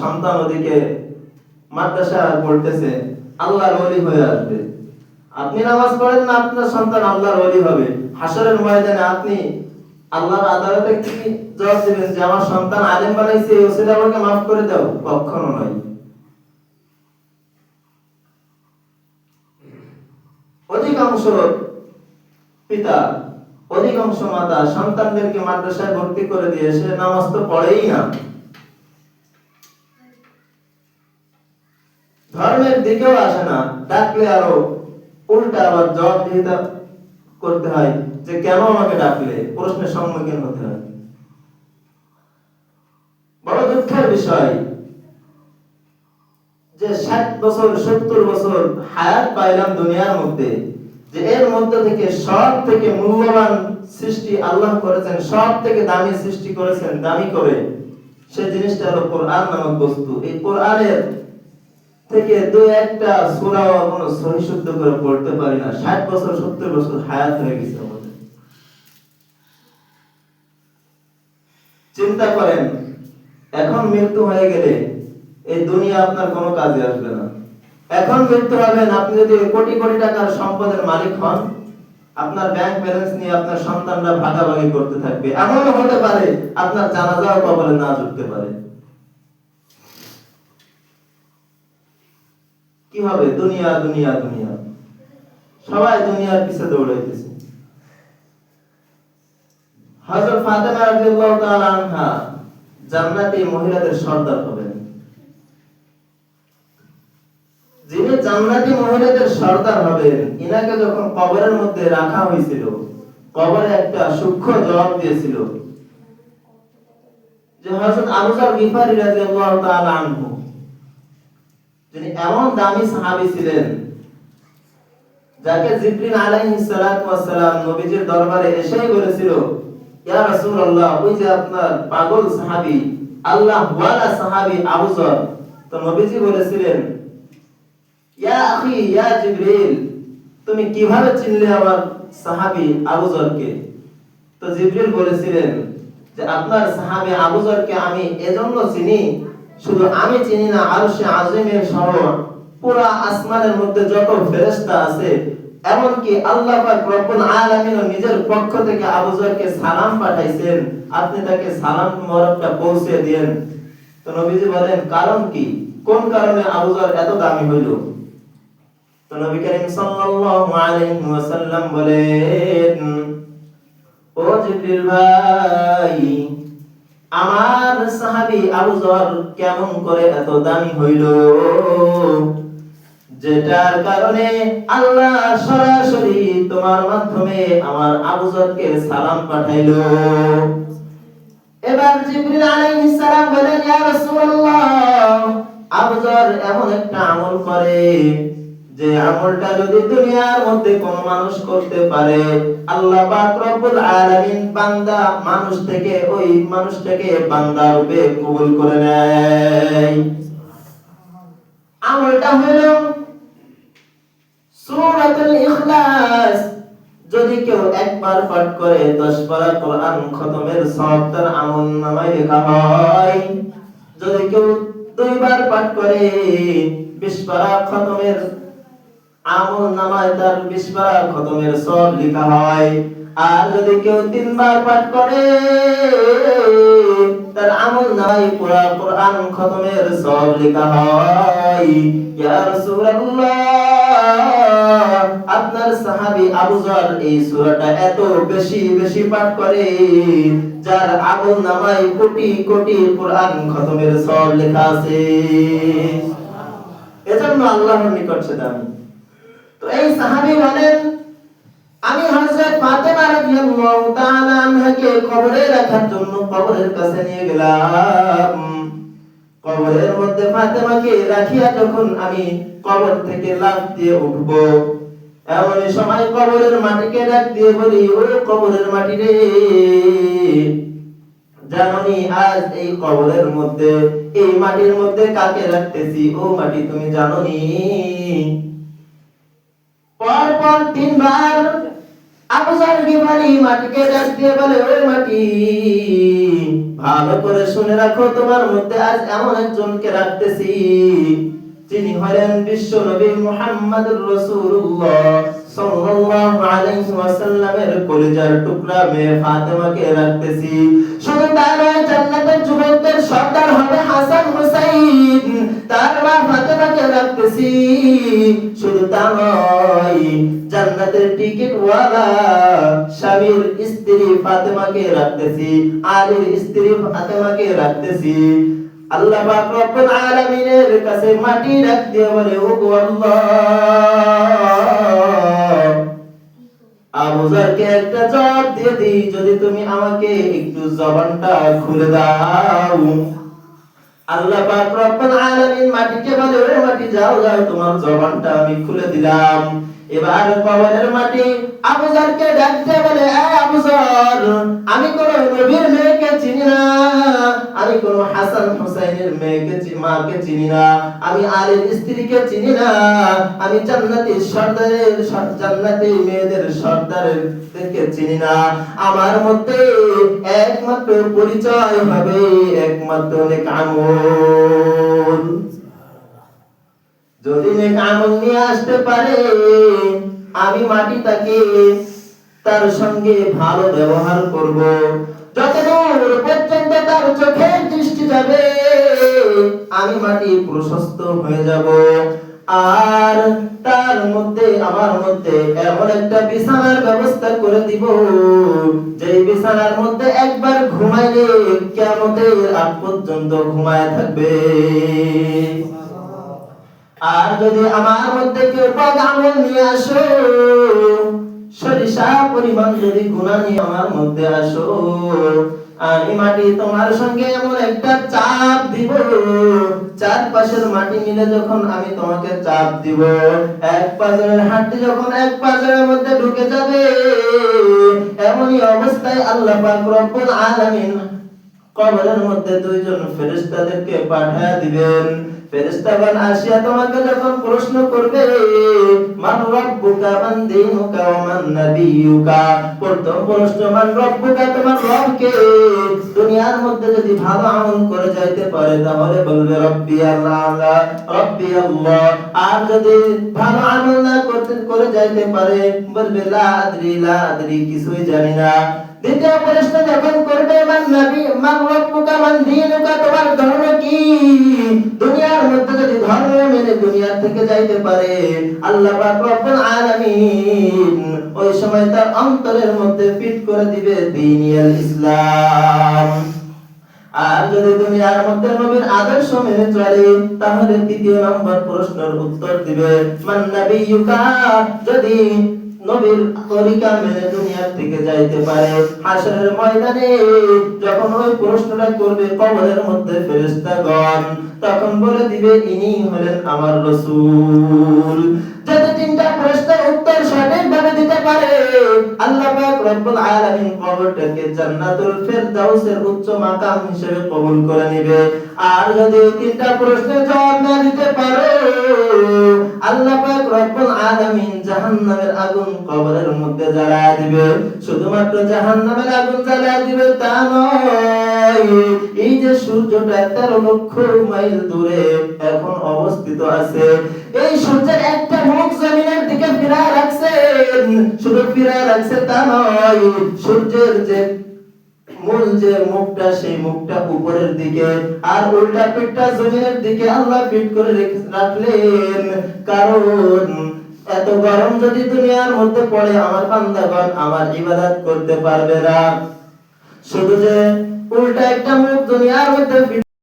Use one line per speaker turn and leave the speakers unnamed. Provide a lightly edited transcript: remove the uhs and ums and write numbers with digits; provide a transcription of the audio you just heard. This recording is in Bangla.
সন্তান ওদিকে মাদ্রাসা পড়তেছে, আল্লাহর ওলি হয়ে আসবে। আপনি নামাজ পড়েন না, আপনার সন্তান আল্লাহর ওলি হবে। হাসরের ময়দানে আপনি আল্লাহর আদালতে কি জবাব দিবেন যে আমার সন্তান আলেম বানাইছে, এই ওসিলা আমাকে মাফ করে দাও? কখনো নয়। অধিকাংশ পিতা, অধিকাংশ মাতা সন্তানদেরকে মাদ্রাসায় ভর্তি করে দিয়ে সে নামাজ তো পড়েই না, ধর্মের দিকেও আসে না, ডাকলে আরো উল্টা আবার জবাবদিহিতা করতে হয় যে কেন আমাকে ডাকলে, প্রশ্নের সম্মুখীন হতে হয়। বড় দুঃখের বিষয় যে 60 বছর 70 বছর হায়াত পাইলাম দুনিয়ার মধ্যে, যে এর মধ্যে থেকে সব থেকে মূল্যবান সৃষ্টি আল্লাহ করেছেন, সব থেকে দামি সৃষ্টি করেছেন, দামি করে সেই জিনিসটা হলো কোরআন নামক বস্তু। এই কোরআনের থেকে দু একটা সূরাও এখনো সহি শুদ্ধ করে পড়তে পারি না। 60 বছর 70 বছর হায়াত হয়ে গেছে আমাদের। চিন্তা করেন, এখন মৃত্যু হয়ে গেলে এই দুনিয়া আপনার কোনো কাজে আসবে না। এখন মৃত্যু হবেন, আপনি যদি কোটি কোটি টাকার সম্পদের মালিক হন, আপনার ব্যাংক ব্যালেন্স নিয়ে আপনার সন্তানরা ভাগাভাগি করতে থাকবে। এমনও হতে পারে আপনার জানাজাও কবরে না জুটতে পারে। কি হবে? দুনিয়া দুনিয়া দুনিয়া, সবাই দুনিয়ার পিছে দৌড়াইতেছে। হযরত ফাতেমা রাদিয়াল্লাহু তাআলা আনহা জান্নাতি মহিলাদের সর্দার হবেন। যিনি জান্নাতি মহিলাদের সর্দার হবেন, ইনাকে যখন কবরের মধ্যে রাখা হয়েছিল, কবরে একটা সূক্ষ্ম জবাব দিয়েছিল যে হযরত আবু যর গিফারী রাদিয়াল্লাহু তাআলা আনহু, যিনি এমন দামি সাহাবী ছিলেন যাকে জিবরিল আলাইহিস সালাতু ওয়াস সালাম নবীজির দরবারে এসেই বলেছিল, ইয়া রাসূলুল্লাহ, ওই যে আপনার পাগল সাহাবী, আল্লাহ ওয়ালা সাহাবী আবু যর। তো নবীজি বলেছিলেন, ইয়া আখি ইয়া জিবরিল, তুমি কিভাবে চিনলে আমার সাহাবী আবু যরকে? তো জিবরিল বলেছিলেন যে আপনার সাহাবী আবু যরকে আমি এজন্য চিনি, শুধু আমি চিনি না, আরশে আজিমের সহ পুরো আসমানের মধ্যে যত ফেরেশতা আছে, এমনকি আল্লাহ পাক রব্বুল আলামিন নিজের পক্ষ থেকে আবু যরকে সালাম পাঠাইছেন, আপনি তাকে সালাম মোবারকটা পৌঁছে দেন। তো নবীজি বলেন, কারণ কি? কোন কারণে আবু যর এত দামি হইল? তো নবী করিম সাল্লাল্লাহু আলাইহি ওয়াসাল্লাম বলেন, ও জিবরিল ভাই, আমার সাহাবী আবু যর কেমন করে এত দামি হইল, যেটার কারণে আল্লাহ সরাসরি তোমার মাধ্যমে আমার আবু যরকে সালাম পাঠাইলো। এবার জিবরিল আলাইহিস সালাম বলেন, ইয়া রাসূলুল্লাহ, আবু যর এমন একটা আমল করে যে আমলটা যদি দুনিয়ার মধ্যে কোন মানুষ করতে পারে, আল্লাহ পাক রব্বুল আলামিন বান্দা মানুষ থেকে ওই মানুষটাকে বান্দা রূপে কবুল করে নেয়। আমলটা হলো সূরাতুল ইখলাস। যদি কেউ একবার পাঠ করে 10 পারা কোরআন খতমের সওয়াব তার আমলনামায় লেখা হয়। যদি কেউ 2 বার পাঠ করে 20 পারা খতমের আমলনামায় তার 20 পারা খতমের সওয়াব লেখা হয়। আর যদি কেউ 3 বার পাঠ করে তার আমলনামায় পুরো কোরআন খতমের সওয়াব লেখা হয়। ইয়া রাসূলুল্লাহ, আপনার সাহাবী আবু যর এই সূরাটা এত বেশি বেশি পাঠ করে যার আমলনামায় কোটি কোটি কোরআন খতমের সওয়াব লেখা আছে। এজন্য আল্লাহর নিকট সে দামি। তো এই সাহাবী বলেন, আমি হযরত ফাতেমা রাদিয়াল্লাহু তাআলা আনহাকে কবরে রাখার জন্য কবরের কাছে নিয়ে গেলাম। কবরের মধ্যে ফাতেমাকে রাখিয়া যখন আমি কবর থেকে লাফ দিয়ে উঠব, এমন সময় কবরের মাটিকে ডাক দিয়ে বলি, ও কবরের মাটি রে, জানোনি আজ এই কবরের মধ্যে, এই মাটির মধ্যে কাকে রাখতেছি? ও মাটি, তুমি জানোনি? পর পর 3 বার আবু যর গিফারি মাটিকে ডাক দিয়ে বলে, ওই মাটি, ভালো করে শুনে রাখো, তোমার মধ্যে আজ এমন একজনকে রাখতেছি যিনি হলেন বিশ্ব নবী মুহাম্মদুর রাসূলুল্লাহ সাল্লাল্লাহু আলাইহি ওয়াসাল্লামের কলিজার টুকরা মেয়ে ফাতেমাকে রাখতেছি। শুধু তাই নয়, জান্নাতের যুবকদের সর্দার হবে হাসান হুসাইন, তার মা ফাতেমাকে রাখতেছি। শুধু তা নয়, জান্নাতের টিকিট ওয়ালা স্বামীর স্ত্রী ফাতেমাকে রাখতেছি, আলীর স্ত্রী ফাতেমাকে রাখতেছি। আল্লাহ পাক রব্বুল আলামিনের কাছে মাটি ডাক দিয়ে বলে, ও গো আল্লাহ, আবু যরকে একটা জবাব দিয়ে দিই, যদি তুমি আমাকে একটু জবানটা খুলে দাও। আল্লাহ পাক রব্বুল আলামিন মাটিকে বলে, ওরে মাটি, যাও যাও, তোমার জবানটা আমি খুলে দিলাম। এবার কবরের মাটি আবু যরকে ডাকতে বলে, আবু যর, আমি কোন নবীর মেয়েকে চিনি না, আমি কোন হাসান হুসাইনের মাকে চিনি না, আমি আলীর স্ত্রীকে চিনি না, আমি জান্নাতের সর্দারের জান্নাতের মেয়েদের সর্দারদেরকে চিনি না। আমার মধ্যে একমাত্র পরিচয় হবে একমাত্র নেক আমল। যদি নেক আমল নিয়ে আসতে পারে, আমি মাটি তাকে তার সঙ্গে ভালো ব্যবহার করব, যতদূর পর্যন্ত তার চোখের দৃষ্টি যাবে আমি মাটি প্রশস্ত হয়ে যাব। আর তার মধ্যে আমার মধ্যে এমন একটা বিছানার ব্যবস্থা করে দিব, যে বিছানার মধ্যে একবার ঘুমাইলে কিয়ামতের আগ পর্যন্ত ঘুমায় থাকবে। আর যদি আমার মধ্যে কেউ পাক আমল নিয়ে আসো, সরিষা পরিমাণ যদি গুনাহ নিয়ে আমার মধ্যে আসো, আমি মাটি তোমার সঙ্গে এমন একটা চাপ দিব, চারপাশের মাটি মিলে যখন আমি তোমাকে চাপ দিব, এক পাজরের হাড্ডি যখন এক পাজরের মধ্যে ঢুকে যাবে, এমনই অবস্থায় আল্লাহ পাক রব্বুল আলামিন কবরের মধ্যে দুইজন ফেরেশতাদেরকে পাঠিয়ে দিবেন। ফেরেশতাগণ আসিয়া তোমাকে যখন প্রশ্ন করবে, মান রাব্বুকা মান দীনুকা ওয়া মান নাবিয়ুকা, প্রথম প্রশ্ন মান রাব্বুকা, তোমার রব কে? দুনিয়ার মধ্যে যদি ভালো আমল করে যাইতে পারে তাহলে বলবে রব্বি আল্লাহ, রব্বি আল্লাহ। আর যদি ভালো আমল না করতে করে যাইতে পারে বলবে লা আদরি, কিছুই জানি না। দ্বিতীয় প্রশ্ন যখন করবে, মান নবী মান রাব্বুকা মান দীনুকা, তোমার ধর্ম কি? দুনিয়ার মধ্যে যদি ধর্ম মেনে দুনিয়া থেকে যাইতে পারে, আল্লাহ পাক রব্বুল আলামিন ওই সময় তার অন্তরের মধ্যে ফিট করে দিবে দ্বীনুল ইসলাম। আর যদি দুনিয়ার মধ্যে নবীর আদর্শ মেনে চলে, তাহলে তৃতীয় নম্বর প্রশ্নের উত্তর দিবে মান নাবিয়ুকা, যদি নবীর তরিকা মেনে দুনিয়া থেকে যাইতে পারে, হাসরের ময়দানে যখন ওই প্রশ্নটা করবে কবরের মধ্যে ফেরেশতাগণ তখন বলে দিবে, ইনি হলেন আমার রাসূল। যদি তিনটা প্রশ্নের উত্তর সঠিকভাবে দিতে পারে, আল্লাহ পাক রব্বুল আলামিন কবরটাকে জান্নাতুল ফেরদাউসের উচ্চ মাকাম হিসেবে কবুল করে নেবে। আর যদি তিনটা প্রশ্নের জবাব না দিতে পারে, আল্লাহ পাক রব্বুল আলামিন জাহান্নামের আগুন কবরের মধ্যে জ্বালায় দিবে। শুধুমাত্র জাহান্নামের আগুন জ্বালায় দিবে তা নয়, এই যে সূর্যটা 13 লক্ষ মাইল দূরে এখন অবস্থিত আছে, এই সূর্যের একটা মুখ জমিনের দিকে ফিরায় রাখছেন। শুধু ফিরায় রাখছে তা নয়, সূর্যের যে মূল যে মুখটা, সেই মুখটা উপরের দিকে, আর উল্টা পিঠটা জমিনের দিকে আল্লাহ ফিট করে রাখলেন। কারণ এত গরম যদি দুনিয়ার মধ্যে পড়ে, আমার বান্দাগণ আমার ইবাদত করতে পারবে না। শুধু যে উল্টা একটা মুখ দুনিয়ার মধ্যে